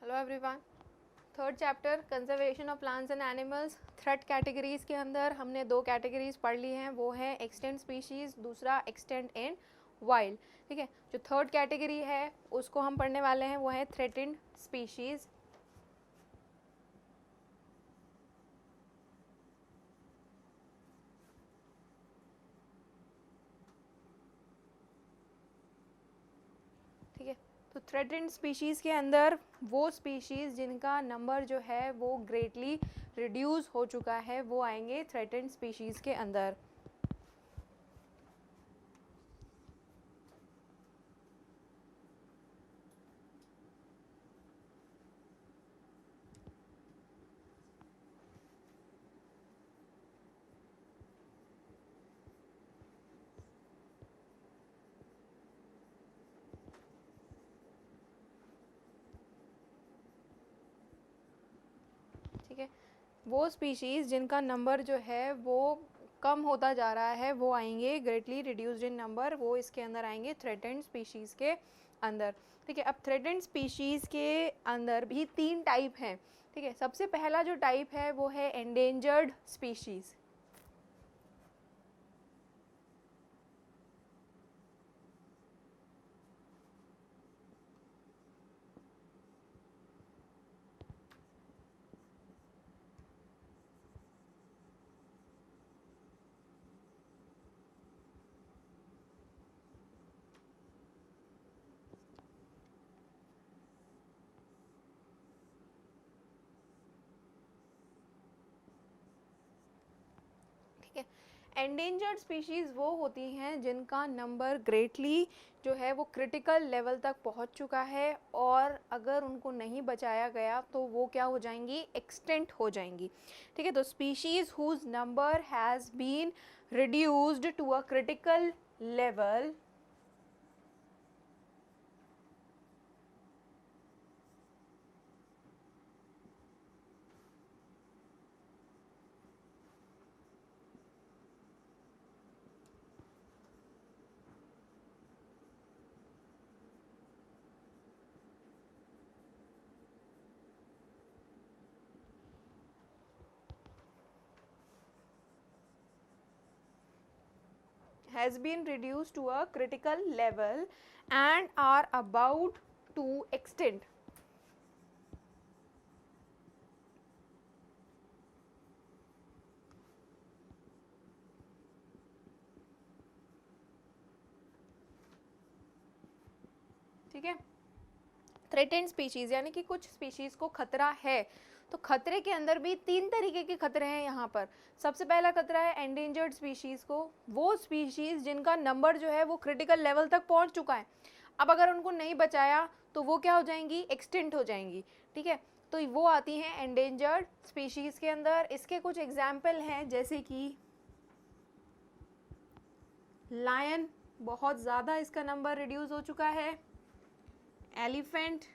Hello everyone. Third chapter conservation of plants and animals, threat categories के अंदर हमने दो कैटेगरीज पढ़ ली हैं, वो है एक्सटेंट स्पीशीज़, दूसरा एक्सटेंट इन वाइल्ड। ठीक है, जो थर्ड कैटेगरी है उसको हम पढ़ने वाले हैं वो है थ्रेटेंड स्पीशीज़। ठीक है, तो थ्रेटेंड स्पीशीज़ के अंदर वो स्पीशीज़ जिनका नंबर जो है वो ग्रेटली रिड्यूस हो चुका है वो आएंगे थ्रेटेंड स्पीशीज़ के अंदर। ठीक है, वो स्पीशीज़ जिनका नंबर जो है वो कम होता जा रहा है वो आएंगे ग्रेटली रिड्यूस्ड इन नंबर, वो इसके अंदर आएंगे थ्रेटेंड स्पीशीज़ के अंदर। ठीक है, अब थ्रेटेंड स्पीशीज़ के अंदर भी तीन टाइप हैं। ठीक है, सबसे पहला जो टाइप है वो है एंडेंजर्ड स्पीशीज़। ठीक है, एंडेंजर्ड स्पीशीज़ वो होती हैं जिनका नंबर ग्रेटली जो है वो क्रिटिकल लेवल तक पहुंच चुका है और अगर उनको नहीं बचाया गया तो वो क्या हो जाएंगी, एक्सटेंट हो जाएंगी। ठीक है, तो species whose number has been reduced to a critical level, has been reduced to a critical level and are about to extinct. ठीक है, थ्रेटेंड स्पीशीज़ यानी कि कुछ स्पीशीज़ को खतरा है। तो खतरे के अंदर भी तीन तरीके के खतरे हैं यहाँ पर। सबसे पहला खतरा है एंडेंजर्ड स्पीशीज़ को, वो स्पीशीज़ जिनका नंबर जो है वो क्रिटिकल लेवल तक पहुँच चुका है, अब अगर उनको नहीं बचाया तो वो क्या हो जाएंगी, एक्सटिंक्ट हो जाएंगी। ठीक है, तो वो आती हैं एंडेंजर्ड स्पीशीज़ के अंदर। इसके कुछ एग्जाम्पल हैं जैसे कि लायन, बहुत ज़्यादा इसका नंबर रिड्यूस हो चुका है। एलिफेंट,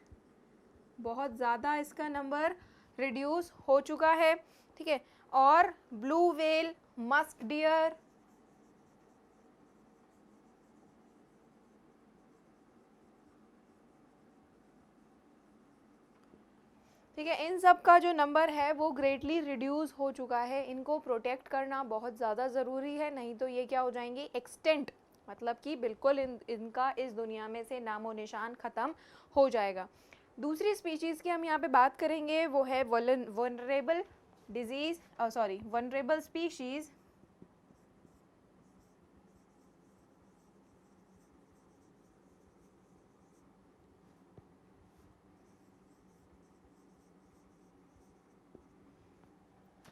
बहुत ज़्यादा इसका नंबर रिड्यूस हो चुका है। ठीक है, और ब्लू व्हेल, मस्क डियर, ठीक है, इन सब का जो नंबर है वो ग्रेटली रिड्यूस हो चुका है। इनको प्रोटेक्ट करना बहुत ज़्यादा ज़रूरी है, नहीं तो ये क्या हो जाएंगे, एक्सटेंट, मतलब कि बिल्कुल इनका इस दुनिया में से नामो निशान ख़त्म हो जाएगा। दूसरी स्पीशीज़ की हम यहाँ पे बात करेंगे वो है vulnerable disease, sorry vulnerable species.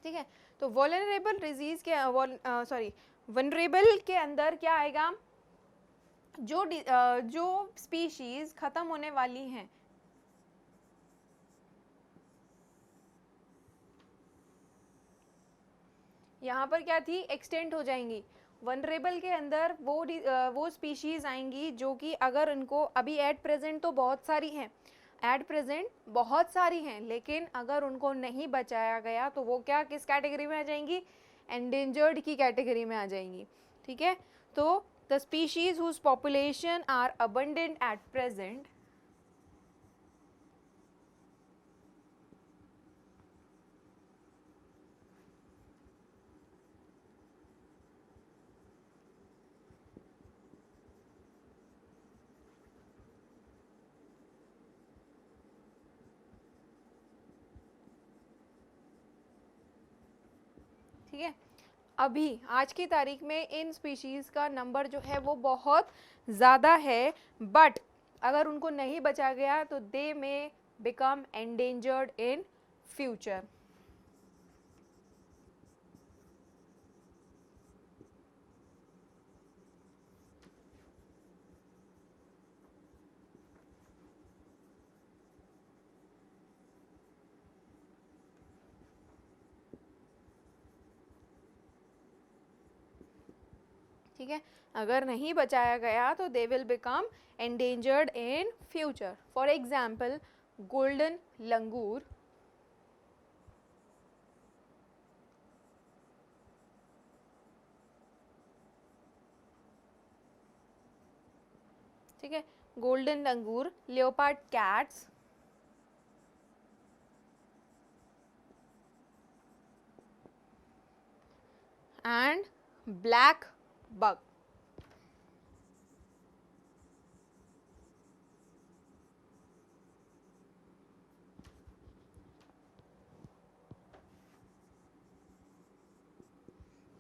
ठीक है, तो वल्नरेबल डिजीज़ के सॉरी वनरेबल के अंदर क्या आएगा, जो स्पीशीज़ ख़त्म होने वाली हैं, यहाँ पर क्या थी, एक्सटेंट हो जाएंगी। वनरेबल के अंदर वो स्पीशीज़ आएंगी जो कि अगर इनको अभी एट प्रेजेंट तो बहुत सारी हैं, एट प्रेजेंट बहुत सारी हैं, लेकिन अगर उनको नहीं बचाया गया तो वो क्या, किस कैटेगरी में आ जाएंगी, एंडेंजर्ड की कैटेगरी में आ जाएंगी। ठीक है, तो the species whose population are abundant at present ठीक है, अभी आज की तारीख में इन स्पीशीज़ का नंबर जो है वो बहुत ज़्यादा है, बट अगर उनको नहीं बचा गया तो they may become endangered in future. ठीक है, अगर नहीं बचाया गया तो they will become endangered in future. For example golden langur, ठीक है, golden langur, leopard cats, and black buck.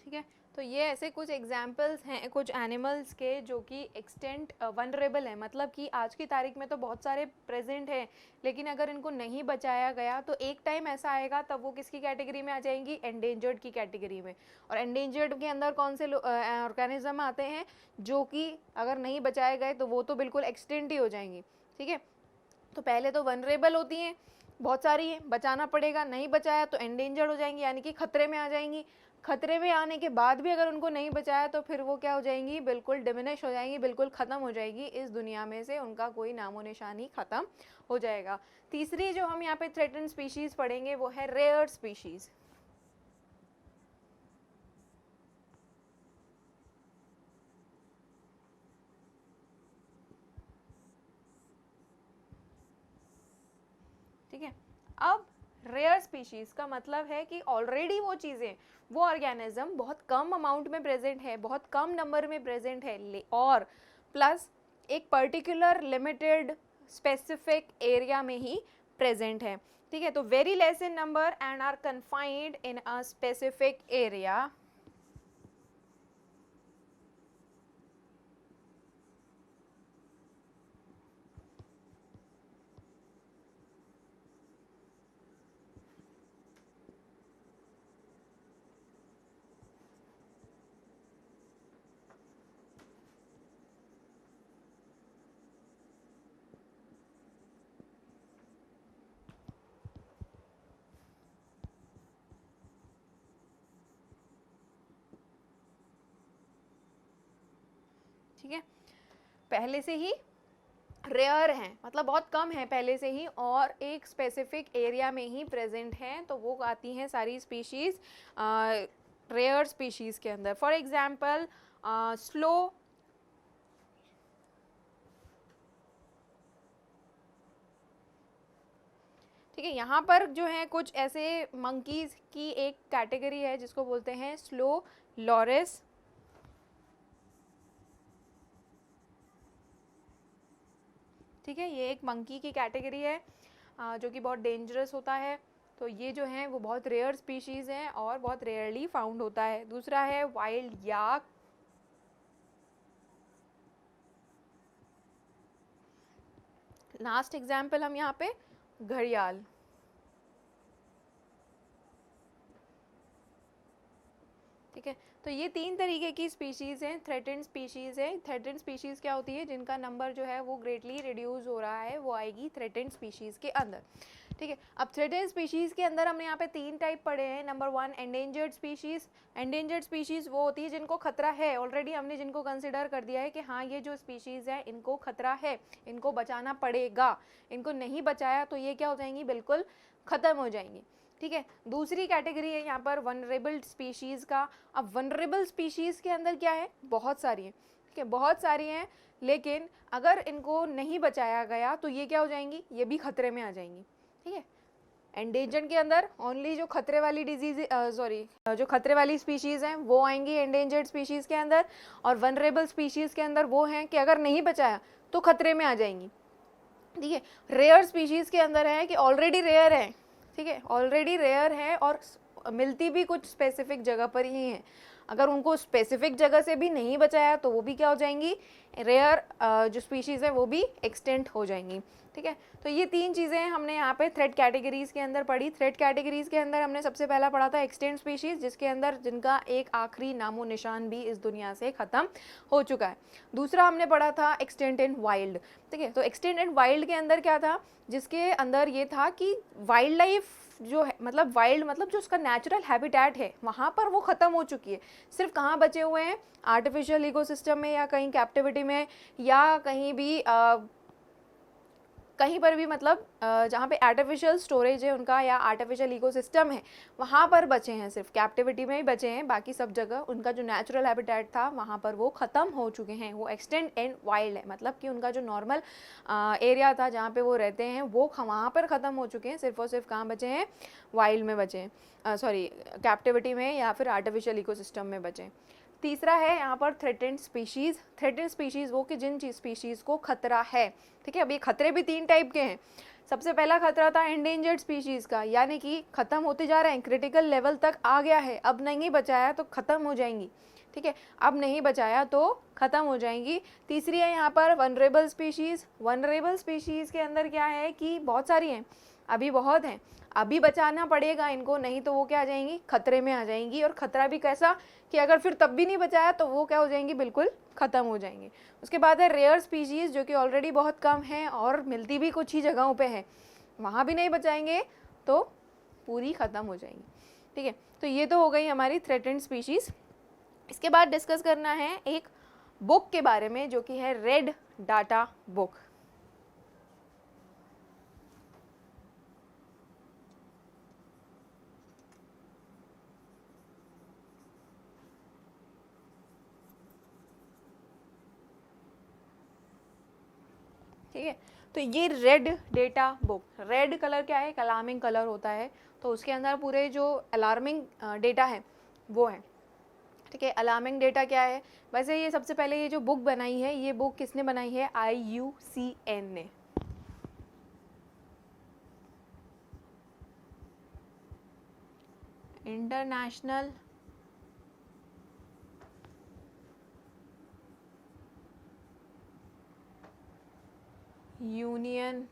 ठीक है, तो ये ऐसे कुछ एग्जाम्पल्स हैं कुछ एनिमल्स के जो कि एक्सटेंट वनरेबल है, मतलब कि आज की तारीख में तो बहुत सारे प्रेजेंट हैं, लेकिन अगर इनको नहीं बचाया गया तो एक टाइम ऐसा आएगा तब वो किसकी कैटेगरी में आ जाएंगी, एंडेंजर्ड की कैटेगरी में। और एंडेंजर्ड के अंदर कौन से ऑर्गेनिज्म आते हैं जो कि अगर नहीं बचाए गए तो वो तो बिल्कुल एक्सटेंट ही हो जाएंगी। ठीक है, तो पहले तो वनरेबल होती हैं, बहुत सारी है, बचाना पड़ेगा, नहीं बचाया तो एंडेंजर्ड हो जाएंगी, यानी कि खतरे में आ जाएंगी। खतरे में आने के बाद भी अगर उनको नहीं बचाया तो फिर वो क्या हो जाएंगी, बिल्कुल डिमिनिश हो जाएंगी, बिल्कुल ख़त्म हो जाएगी, इस दुनिया में से उनका कोई नामो निशान ही ख़त्म हो जाएगा। तीसरी जो हम यहाँ पे थ्रेटन स्पीशीज़ पढ़ेंगे वो है रेयर स्पीशीज़। ठीक है, अब रेयर स्पीशीज़ का मतलब है कि ऑलरेडी वो चीज़ें, वो ऑर्गेनिज्म बहुत कम अमाउंट में प्रेजेंट है, बहुत कम नंबर में प्रेजेंट है, और प्लस एक पर्टिकुलर लिमिटेड स्पेसिफिक एरिया में ही प्रेजेंट है। ठीक है, तो very less in number and are confined in a specific area. ठीक है, पहले से ही रेयर हैं, मतलब बहुत कम है पहले से ही, और एक स्पेसिफिक एरिया में ही प्रेजेंट हैं, तो वो आती हैं सारी स्पीशीज़ रेयर स्पीशीज़ के अंदर। फॉर एग्जांपल स्लो, ठीक है, यहाँ पर जो है कुछ ऐसे मंकीज़ की एक कैटेगरी है जिसको बोलते हैं स्लो लॉरिस। ठीक है, ये एक मंकी की कैटेगरी है जो कि बहुत डेंजरस होता है, तो ये जो है वो बहुत रेयर स्पीशीज़ हैं और बहुत रेयरली फाउंड होता है। दूसरा है वाइल्ड याक, लास्ट एग्जाम्पल हम यहाँ पे घड़ियाल। ठीक है, तो ये तीन तरीके की स्पीशीज़ हैं, थ्रेटेंड स्पीशीज़ हैं। थ्रेटेंड स्पीशीज़ क्या होती है, जिनका नंबर जो है वो ग्रेटली रिड्यूस हो रहा है, वो आएगी थ्रेटेंड स्पीशीज़ के अंदर। ठीक है, अब थ्रेटेंड स्पीशीज़ के अंदर हमने यहाँ पे तीन टाइप पढ़े हैं। Number 1 endangered species. Endangered species वो होती है जिनको खतरा है, ऑलरेडी हमने जिनको कंसिडर कर दिया है कि हाँ ये जो स्पीशीज़ है इनको खतरा है, इनको बचाना पड़ेगा, इनको नहीं बचाया तो ये क्या हो जाएंगी, बिल्कुल ख़त्म हो जाएंगी। ठीक है, दूसरी कैटेगरी है यहाँ पर वनरेबल स्पीशीज़ का। अब वनरेबल स्पीशीज़ के अंदर क्या है, बहुत सारी हैं। ठीक है, बहुत सारी हैं, लेकिन अगर इनको नहीं बचाया गया तो ये क्या हो जाएंगी, ये भी खतरे में आ जाएंगी। ठीक है, एंडेंजर्ड के अंदर ओनली जो खतरे वाली डिजीज जो खतरे वाली स्पीशीज़ हैं वो आएंगी एंडेंजर्ड स्पीशीज़ के अंदर, और वनरेबल स्पीशीज़ के अंदर वो हैं कि अगर नहीं बचाया तो खतरे में आ जाएंगी। ठीक है, रेयर स्पीशीज़ के अंदर है कि ऑलरेडी रेयर है, ठीक है, ऑलरेडी रेयर है और मिलती भी कुछ स्पेसिफिक जगह पर ही हैं। अगर उनको स्पेसिफिक जगह से भी नहीं बचाया तो वो भी क्या हो जाएंगी, रेयर जो स्पीशीज़ है वो भी एक्सटेंट हो जाएंगी। ठीक है, तो ये 3 चीज़ें हमने यहाँ पे थ्रेट कैटेगरीज़ के अंदर पढ़ी। थ्रेट कैटेगरीज़ के अंदर हमने सबसे पहला पढ़ा था एक्सटेंट स्पीशीज़, जिसके अंदर जिनका एक आखिरी नामो निशान भी इस दुनिया से ख़त्म हो चुका है। दूसरा हमने पढ़ा था एक्सटेंट एंड वाइल्ड। ठीक है, तो एक्सटेंट एंड वाइल्ड के अंदर क्या था, जिसके अंदर ये था कि वाइल्ड लाइफ जो है, मतलब वाइल्ड मतलब जो उसका नेचुरल हैबिटेट है वहाँ पर वो ख़त्म हो चुकी है। सिर्फ कहाँ बचे हुए हैं, आर्टिफिशियल इकोसिस्टम में या कहीं कैप्टिविटी में या कहीं भी कहीं पर भी, मतलब जहाँ पे आर्टिफिशियल स्टोरेज है उनका या आर्टिफिशियल इकोसिस्टम है वहाँ पर बचे हैं, सिर्फ कैप्टिविटी में ही बचे हैं। बाकी सब जगह उनका जो नेचुरल हैबिटेट था वहाँ पर वो ख़त्म हो चुके हैं। वो एक्सटेंट एंड वाइल्ड है, मतलब कि उनका जो नॉर्मल एरिया था जहाँ पे वो रहते हैं वो वहाँ पर ख़त्म हो चुके हैं। सिर्फ और सिर्फ कहाँ बचे हैं, वाइल्ड में बचे हैं, सॉरी कैप्टिविटी में या फिर आर्टिफिशियल इकोसिस्टम में बचे हैं। तीसरा है यहाँ पर थ्रेटेंड स्पीशीज़। थ्रेटेंड स्पीशीज़ वो कि जिन स्पीशीज़ को खतरा है। ठीक है, अब ये खतरे भी 3 टाइप के हैं। सबसे पहला खतरा था एंडेंजर्ड स्पीशीज़ का, यानी कि ख़त्म होते जा रहे हैं, क्रिटिकल लेवल तक आ गया है, अब नहीं बचाया तो ख़त्म हो जाएंगी। ठीक है, अब नहीं बचाया तो ख़त्म हो जाएंगी। तीसरी है यहाँ पर वनरेबल स्पीशीज़। वनरेबल स्पीशीज़ के अंदर क्या है कि बहुत सारी हैं, अभी बहुत हैं, अभी बचाना पड़ेगा इनको, नहीं तो वो क्या आ जाएंगी, खतरे में आ जाएंगी। और ख़तरा भी कैसा कि अगर फिर तब भी नहीं बचाया तो वो क्या हो जाएंगी, बिल्कुल ख़त्म हो जाएंगे। उसके बाद है रेयर स्पीशीज़, जो कि ऑलरेडी बहुत कम है और मिलती भी कुछ ही जगहों पे है, वहाँ भी नहीं बचाएंगे तो पूरी ख़त्म हो जाएंगी। ठीक है, तो ये तो हो गई हमारी थ्रेटेंड स्पीशीज़। इसके बाद डिस्कस करना है एक बुक के बारे में, जो कि है रेड डाटा बुक। ठीक है, तो ये red data book, red colour क्या है, एक अलार्मिंग कलर होता है, तो उसके अंदर पूरे जो अलार्मिंग डेटा है वो है। ठीक है, अलार्मिंग डेटा क्या है, वैसे ये सबसे पहले ये जो बुक बनाई है, ये बुक किसने बनाई है, IUCN ने। International union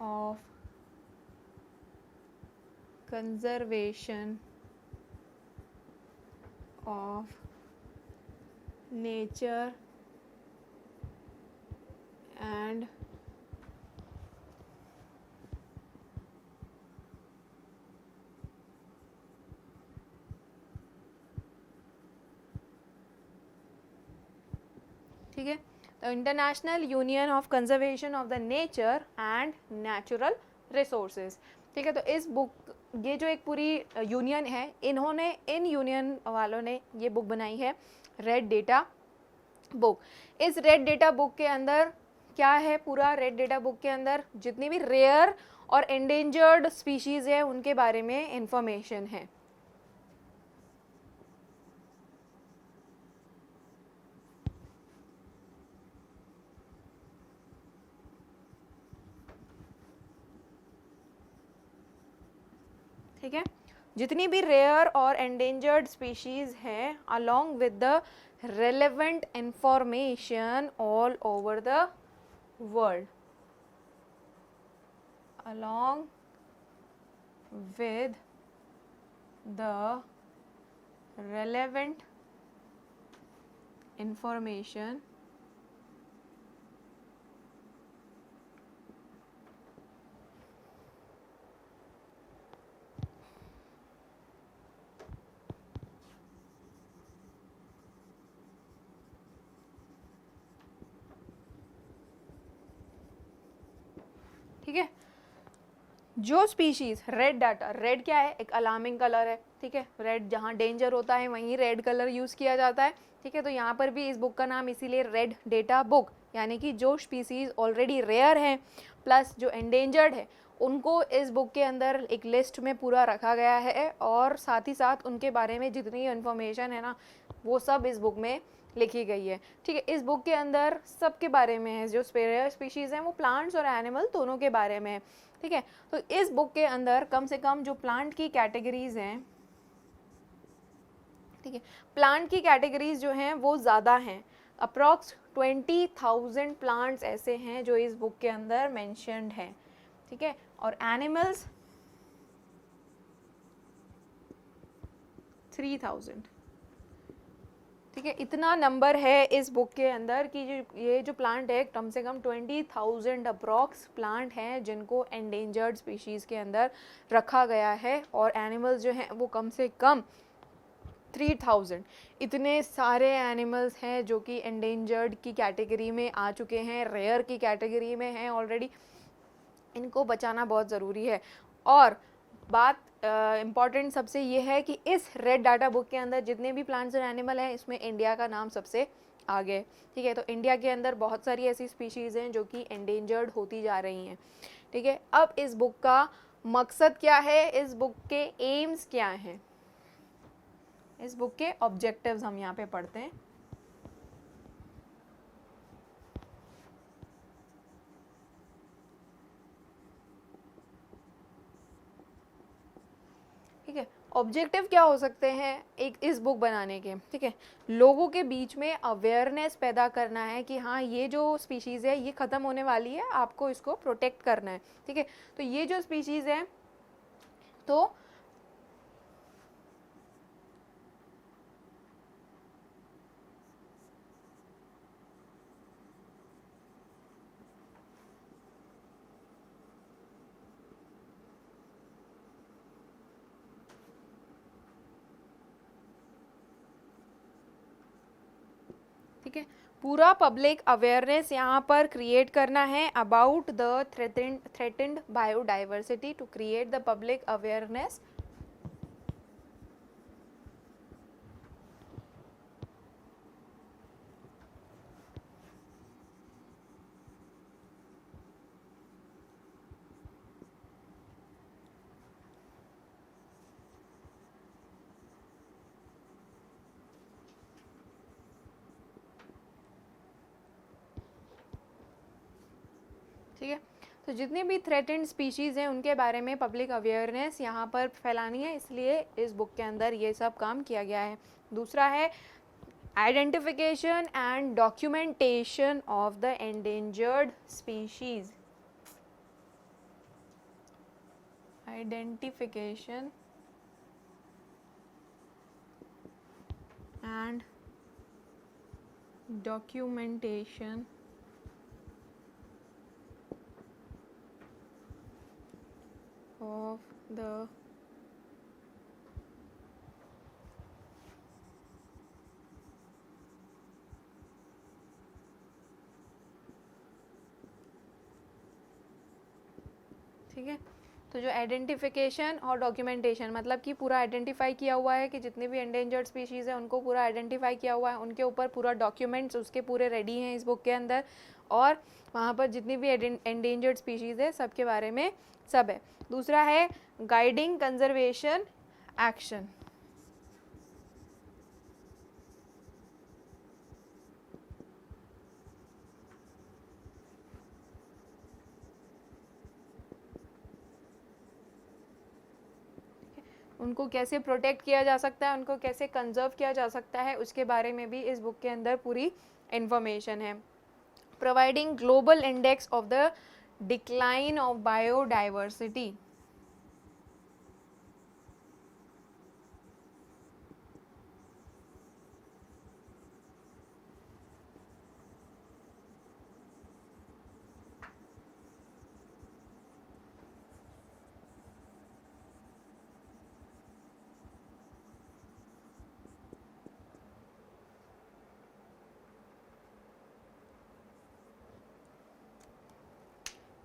of conservation of nature and ठीक है, तो international union of conservation of the nature and natural resources. ठीक है, तो इस बुक, ये जो एक पूरी यूनियन है, इन्होंने, इन यूनियन वालों ने ये बुक बनाई है, रेड डेटा बुक। इस रेड डेटा बुक के अंदर क्या है, पूरा रेड डेटा बुक के अंदर जितनी भी रेयर और एंडेंजर्ड स्पीशीज़ है उनके बारे में इंफॉर्मेशन है। ठीक है, जितनी भी रेयर और एंडेंजर्ड स्पीशीज़ हैं, along with the relevant information all over the world, along with the relevant information ठीक है, जो स्पीशीज़ रेड डाटा, रेड क्या है, एक अलार्मिंग कलर है। ठीक है, रेड जहाँ डेंजर होता है वहीं रेड कलर यूज़ किया जाता है। ठीक है, तो यहाँ पर भी इस बुक का नाम इसीलिए रेड डेटा बुक, यानी कि जो स्पीसीज़ ऑलरेडी रेयर हैं प्लस जो एंडेंजर्ड है उनको इस बुक के अंदर एक लिस्ट में पूरा रखा गया है, और साथ ही साथ उनके बारे में जितनी इन्फॉर्मेशन है ना वो सब इस बुक में लिखी गई है। ठीक है, इस बुक के अंदर सबके बारे में है, जो रेयर स्पीशीज़ हैं वो प्लांट्स और एनिमल दोनों के बारे में है। ठीक है, तो इस बुक के अंदर कम से कम जो प्लांट की कैटेगरीज हैं, ठीक है, प्लांट की कैटेगरीज जो हैं वो ज़्यादा हैं। अप्रॉक्स 20,000 प्लांट्स ऐसे हैं जो इस बुक के अंदर मेंशन्ड हैं। ठीक है, और एनिमल्स 3,000। ठीक है, इतना नंबर है इस बुक के अंदर कि ये जो प्लांट है कम से कम 20,000 अप्रॉक्स प्लांट हैं जिनको एंडेंजर्ड स्पीशीज़ के अंदर रखा गया है, और एनिमल्स जो हैं वो कम से कम 3,000। इतने सारे एनिमल्स हैं जो कि एंडेंजर्ड की कैटेगरी में आ चुके हैं, रेयर की कैटेगरी में हैं ऑलरेडी। इनको बचाना बहुत ज़रूरी है। और बात इम्पॉर्टेंट सबसे ये है कि इस रेड डाटा बुक के अंदर जितने भी प्लांट्स और एनिमल हैं इसमें इंडिया का नाम सबसे आगे। ठीक है, तो इंडिया के अंदर बहुत सारी ऐसी स्पीशीज़ हैं जो कि एंडेंजर्ड होती जा रही हैं। ठीक है, अब इस बुक का मकसद क्या है, इस बुक के एम्स क्या हैं, इस बुक के ऑब्जेक्टिव्स हम यहाँ पे पढ़ते हैं। ठीक है, ऑब्जेक्टिव क्या हो सकते हैं एक इस बुक बनाने के। ठीक है, लोगों के बीच में अवेयरनेस पैदा करना है कि हाँ ये जो स्पीशीज़ है ये ख़त्म होने वाली है, आपको इसको प्रोटेक्ट करना है। ठीक है, तो ये जो स्पीशीज़ है तो ठीक है, पूरा पब्लिक अवेयरनेस यहाँ पर क्रिएट करना है about the threatened biodiversity, to create the public awareness ठीक है, तो जितनी भी थ्रेटेंड स्पीशीज़ हैं उनके बारे में पब्लिक अवेयरनेस यहाँ पर फैलानी है, इसलिए इस बुक के अंदर ये सब काम किया गया है। दूसरा है identification and documentation of the endangered species. Identification and documentation of the ठीक है, तो जो आइडेंटिफिकेशन और डॉक्यूमेंटेशन मतलब कि पूरा आइडेंटिफाई किया हुआ है कि जितने भी एंडेंजर्ड स्पीशीज़ हैं उनको पूरा आइडेंटिफाई किया हुआ है, उनके ऊपर पूरा डॉक्यूमेंट्स उसके पूरे रेडी हैं इस बुक के अंदर, और वहाँ पर जितनी भी एंडेंजर्ड स्पीशीज़ है सबके बारे में सब है। दूसरा है गाइडिंग कंजर्वेशन एक्शन। उनको कैसे प्रोटेक्ट किया जा सकता है, उनको कैसे कंजर्व किया जा सकता है, उसके बारे में भी इस बुक के अंदर पूरी इंफॉर्मेशन है। Providing global index of the decline of biodiversity.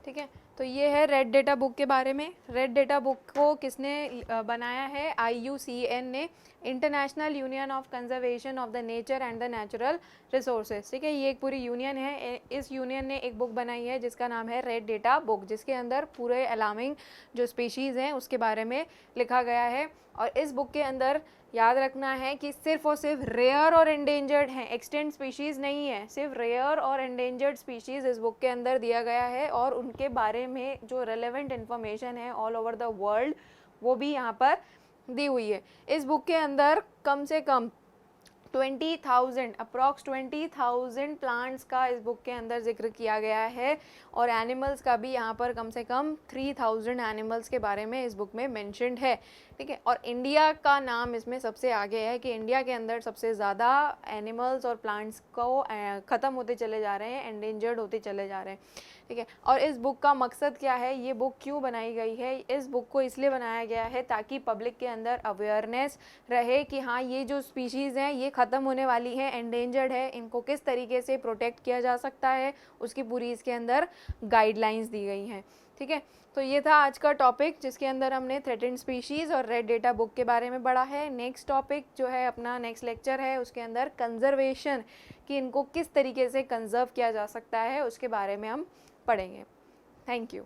ठीक है, तो ये है रेड डेटा बुक के बारे में। रेड डेटा बुक को किसने बनाया है? IUCN ने, international union of conservation of the nature and the natural resources. ठीक है, ये एक पूरी यूनियन है। इस यूनियन ने एक बुक बनाई है जिसका नाम है रेड डेटा बुक, जिसके अंदर पूरे अलार्मिंग जो स्पीशीज़ हैं उसके बारे में लिखा गया है। और इस बुक के अंदर याद रखना है कि सिर्फ और सिर्फ रेयर और एंडेंजर्ड हैं, एक्सटेंट स्पीशीज़ नहीं है, सिर्फ रेयर और एंडेंजर्ड स्पीशीज़ इस बुक के अंदर दिया गया है। और उनके बारे में जो रेलेवेंट इन्फॉर्मेशन है ऑल ओवर द वर्ल्ड वो भी यहाँ पर दी हुई है। इस बुक के अंदर कम से कम 20,000 अप्रॉक्स 20,000 प्लांट्स का इस बुक के अंदर जिक्र किया गया है। और एनिमल्स का भी यहाँ पर कम से कम 3,000 एनिमल्स के बारे में इस बुक में मेंशन्ड है। ठीक है, और इंडिया का नाम इसमें सबसे आगे है कि इंडिया के अंदर सबसे ज़्यादा एनिमल्स और प्लांट्स को ख़त्म होते चले जा रहे हैं, एंडेंजर्ड होते चले जा रहे हैं। ठीक है, और इस बुक का मकसद क्या है, ये बुक क्यों बनाई गई है? इस बुक को इसलिए बनाया गया है ताकि पब्लिक के अंदर अवेयरनेस रहे कि हाँ ये जो स्पीशीज़ हैं ये ख़त्म होने वाली है, एंडेंजर्ड है, इनको किस तरीके से प्रोटेक्ट किया जा सकता है, उसकी पूरी इसके अंदर गाइडलाइंस दी गई हैं। ठीक है, तो ये था आज का टॉपिक जिसके अंदर हमने थ्रेटेंड स्पीशीज़ और रेड डेटा बुक के बारे में पढ़ा है। नेक्स्ट टॉपिक जो है अपना नेक्स्ट लेक्चर है उसके अंदर कंजर्वेशन, कि इनको किस तरीके से कंजर्व किया जा सकता है उसके बारे में हम पढ़ेंगे। Thank you.